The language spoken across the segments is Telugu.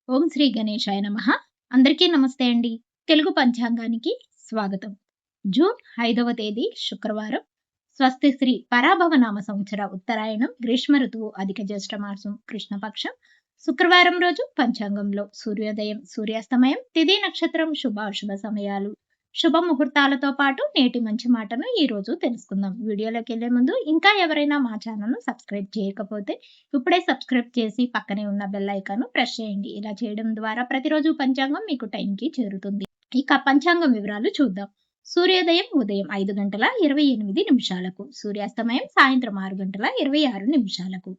ఓం శ్రీ గణేశాయ నమః. అందరికీ నమస్తే అండి. తెలుగు పంచాంగానికి స్వాగతం. జూన్ 5వ తేదీ శుక్రవారం. స్వస్తి శ్రీ పరాభవ నామ సంవత్సర ఉత్తరాయణం గ్రీష్మ ఋతువు అధిక జ్యేష్ఠ మాసం కృష్ణపక్షం శుక్రవారం రోజు పంచాంగంలో సూర్యోదయం సూర్యాస్తమయం తిథి నక్షత్రం శుభాశుభ సమయాలు శుభ ముహూర్తాలతో పాటు నేటి మంచి మాటను ఈ రోజు తెలుసుకుందాం. వీడియోలోకి వెళ్లే ముందు ఇంకా ఎవరైనా మా ఛానల్ను సబ్స్క్రైబ్ చేయకపోతే ఇప్పుడే సబ్స్క్రైబ్ చేసి పక్కనే ఉన్న బెల్ ఐకాన్ ప్రెస్ చేయండి. ఇలా చేయడం ద్వారా ప్రతిరోజు పంచాంగం మీకు టైంకి చేరుతుంది. ఇక పంచాంగం వివరాలు చూద్దాం. సూర్యోదయం ఉదయం 5 గంటల 28 నిమిషాలకు, సూర్యాస్తమయం సాయంత్రం 6 గంటల 26 నిమిషాలకు,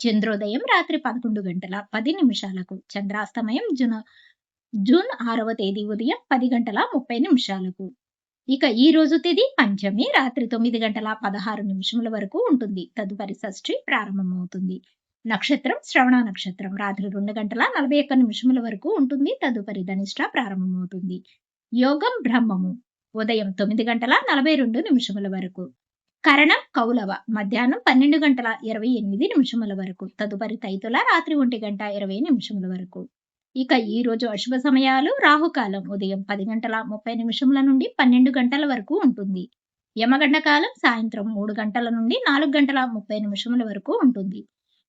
చంద్రోదయం రాత్రి 11 గంటల 10 నిమిషాలకు, చంద్రాస్తమయం జూన్ 6వ తేదీ ఉదయం 10 గంటల 30 నిమిషాలకు. ఇక ఈ రోజు తేదీ పంచమి రాత్రి 9 గంటల 16 నిమిషముల వరకు ఉంటుంది. తదుపరి షష్ఠి ప్రారంభమవుతుంది. నక్షత్రం శ్రవణ నక్షత్రం రాత్రి 2 గంటల 41 నిమిషముల వరకు ఉంటుంది. తదుపరి ధనిష్ట ప్రారంభమవుతుంది. యోగం బ్రహ్మము ఉదయం 9 గంటల 42 నిమిషముల వరకు. కరణం కౌలవ మధ్యాహ్నం 12 గంటల 28 నిమిషముల వరకు. తదుపరి తైతుల రాత్రి 1 గంట 20 నిమిషముల వరకు. ఇక ఈ రోజు అశుభ సమయాలు రాహుకాలం ఉదయం 10 గంటల 30 నిమిషముల నుండి 12 గంటల వరకు ఉంటుంది. యమగండ కాలం సాయంత్రం 3 గంటల నుండి 4 గంటల 30 నిమిషముల వరకు ఉంటుంది.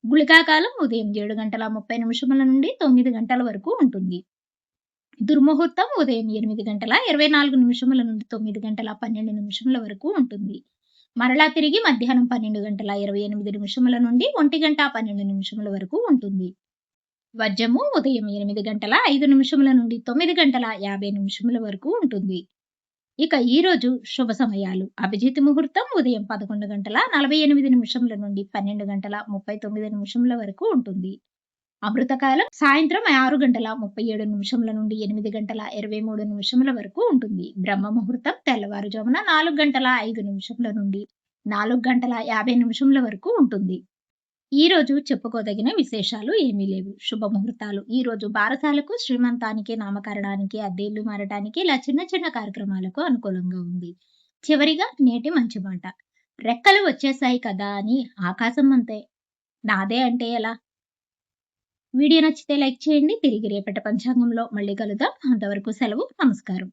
గుళికా కాలం ఉదయం 7 గంటల 30 నిమిషముల నుండి 9 గంటల వరకు ఉంటుంది. దుర్ముహూర్తం ఉదయం 8 గంటల 24 నిమిషముల నుండి 9 గంటల 12 నిమిషముల వరకు ఉంటుంది. మరలా తిరిగి మధ్యాహ్నం 12 గంటల 28 నిమిషముల నుండి 1 గంట 12 నిమిషముల వరకు ఉంటుంది. వజ్రము ఉదయం 8 గంటల 5 నిమిషముల నుండి 9 గంటల 50 నిమిషముల వరకు ఉంటుంది. ఇక ఈ రోజు శుభ సమయాలు అభిజిత్ ముహూర్తం ఉదయం 11 గంటల 48 నిమిషముల నుండి 12 గంటల 39 నిమిషముల వరకు ఉంటుంది. అమృతకాలం సాయంత్రం 6 గంటల 37 నిమిషముల నుండి 8 గంటల 23 నిమిషముల వరకు ఉంటుంది. బ్రహ్మ ముహూర్తం తెల్లవారుజామున 4 గంటల 5 నిమిషముల నుండి 4 గంటల 50 నిమిషముల వరకు ఉంటుంది. ఈ రోజు చెప్పుకోదగిన విశేషాలు ఏమీ లేవు. శుభముహూర్తాలు ఈ రోజు బారసాలకు, శ్రీమంతానికి, నామకరణానికి, అద్దెల్లు మారటానికి ఇలా చిన్న చిన్న కార్యక్రమాలకు అనుకూలంగా ఉంది. చివరిగా నేటి మంచి మాట. రెక్కలు వచ్చేసాయి కదా అని ఆకాశం అంతే నాదే అంటే ఎలా? వీడియో నచ్చితే లైక్ చేయండి. తిరిగి రేపటి పంచాంగంలో మళ్ళీ కలుద్దాం. అంతవరకు సెలవు. నమస్కారం.